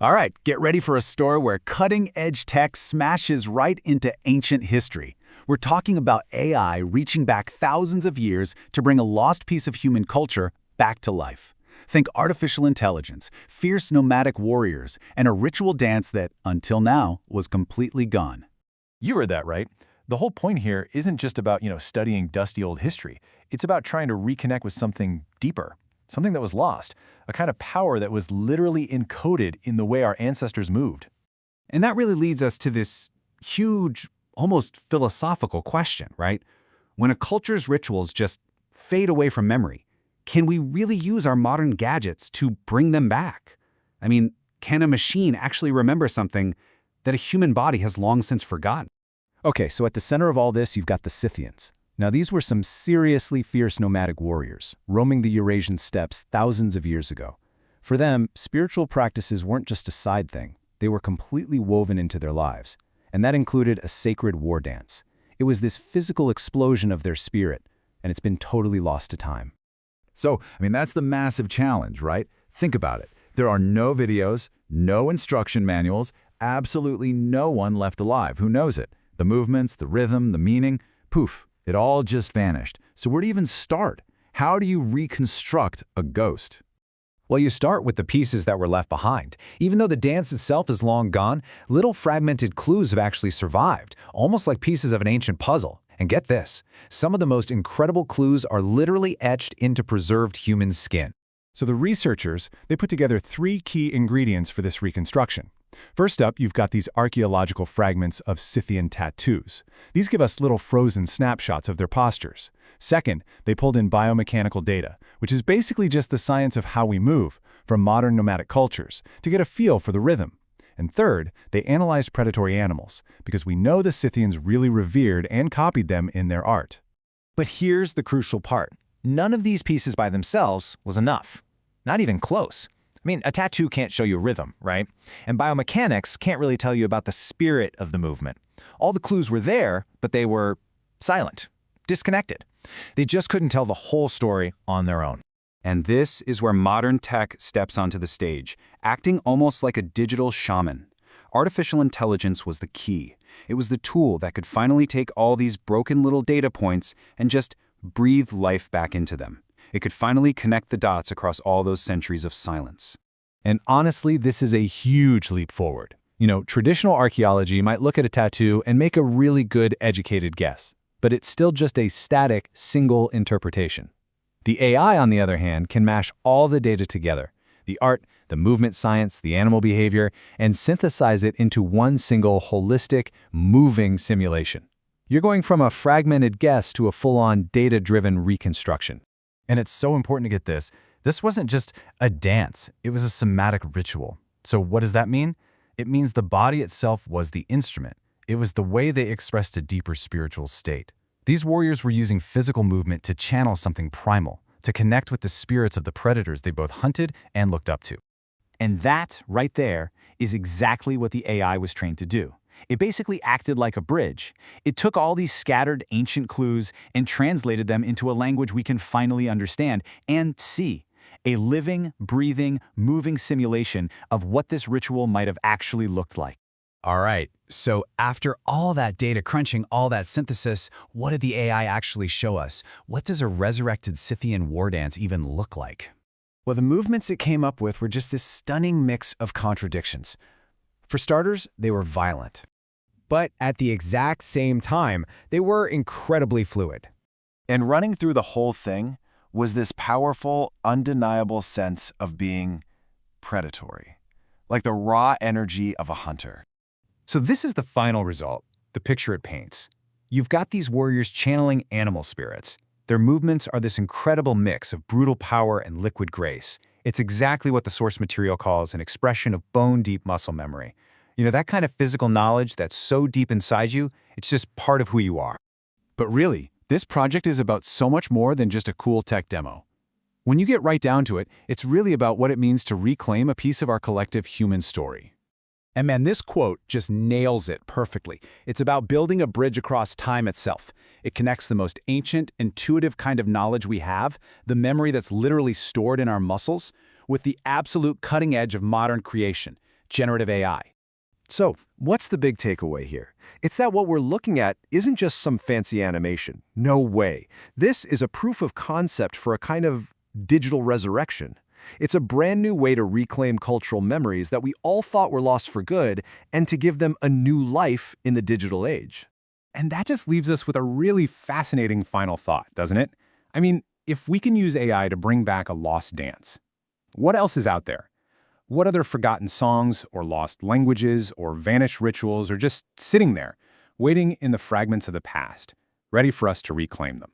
All right, get ready for a story where cutting-edge tech smashes right into ancient history. We're talking about AI reaching back thousands of years to bring a lost piece of human culture back to life. Think artificial intelligence, fierce nomadic warriors, and a ritual dance that, until now, was completely gone. You heard that right. The whole point here isn't just about, studying dusty old history. It's about trying to reconnect with something deeper, something that was lost, a kind of power that was literally encoded in the way our ancestors moved. And that really leads us to this huge, almost philosophical question, right? When a culture's rituals just fade away from memory, can we really use our modern gadgets to bring them back? I mean, can a machine actually remember something that a human body has long since forgotten? Okay, so at the center of all this, you've got the Scythians. Now, these were some seriously fierce nomadic warriors, roaming the Eurasian steppes thousands of years ago. For them, spiritual practices weren't just a side thing. They were completely woven into their lives. And that included a sacred war dance. It was this physical explosion of their spirit, and it's been totally lost to time. So, that's the massive challenge, right? Think about it. There are no videos, no instruction manuals, absolutely no one left alive who knows it. The movements, the rhythm, the meaning, poof, it all just vanished. So where do you even start? How do you reconstruct a ghost? Well, you start with the pieces that were left behind. Even though the dance itself is long gone, little fragmented clues have actually survived, almost like pieces of an ancient puzzle. And get this, some of the most incredible clues are literally etched into preserved human skin. So the researchers, they put together 3 key ingredients for this reconstruction. First up, you've got these archaeological fragments of Scythian tattoos. These give us little frozen snapshots of their postures. Second, they pulled in biomechanical data, which is basically just the science of how we move, from modern nomadic cultures, to get a feel for the rhythm. And third, they analyzed predatory animals, because we know the Scythians really revered and copied them in their art. But here's the crucial part. None of these pieces by themselves was enough. Not even close. A tattoo can't show you rhythm, right? And biomechanics can't really tell you about the spirit of the movement. All the clues were there, but they were silent, disconnected. They just couldn't tell the whole story on their own. And this is where modern tech steps onto the stage, acting almost like a digital shaman. Artificial intelligence was the key. It was the tool that could finally take all these broken little data points and just breathe life back into them. It could finally connect the dots across all those centuries of silence. And honestly, this is a huge leap forward. Traditional archaeology might look at a tattoo and make a really good, educated guess, but it's still just a static, single interpretation. The AI, on the other hand, can mash all the data together, the art, the movement science, the animal behavior, and synthesize it into one single, holistic, moving simulation. You're going from a fragmented guess to a full-on, data-driven reconstruction. And it's so important to get this. This wasn't just a dance. It was a somatic ritual. So what does that mean? It means the body itself was the instrument. It was the way they expressed a deeper spiritual state. These warriors were using physical movement to channel something primal, to connect with the spirits of the predators they both hunted and looked up to. And that, right there, is exactly what the AI was trained to do. It basically acted like a bridge. It took all these scattered ancient clues and translated them into a language we can finally understand and see. A living, breathing, moving simulation of what this ritual might have actually looked like. All right, so after all that data crunching, all that synthesis, what did the AI actually show us? What does a resurrected Scythian war dance even look like? Well, the movements it came up with were just this stunning mix of contradictions. For starters, they were violent. But at the exact same time, they were incredibly fluid. And running through the whole thing was this powerful, undeniable sense of being predatory, like the raw energy of a hunter. So this is the final result, the picture it paints. You've got these warriors channeling animal spirits. Their movements are this incredible mix of brutal power and liquid grace. It's exactly what the source material calls an expression of bone-deep muscle memory. That kind of physical knowledge that's so deep inside you, it's just part of who you are. But really, this project is about so much more than just a cool tech demo. When you get right down to it, it's really about what it means to reclaim a piece of our collective human story. And man, this quote just nails it perfectly. It's about building a bridge across time itself. It connects the most ancient, intuitive kind of knowledge we have, the memory that's literally stored in our muscles, with the absolute cutting edge of modern creation, generative AI. So, what's the big takeaway here? It's that what we're looking at isn't just some fancy animation. No way. This is a proof of concept for a kind of digital resurrection. It's a brand new way to reclaim cultural memories that we all thought were lost for good and to give them a new life in the digital age. And that just leaves us with a really fascinating final thought, doesn't it? I mean, if we can use AI to bring back a lost dance, what else is out there? What other forgotten songs or lost languages or vanished rituals are just sitting there, waiting in the fragments of the past, ready for us to reclaim them?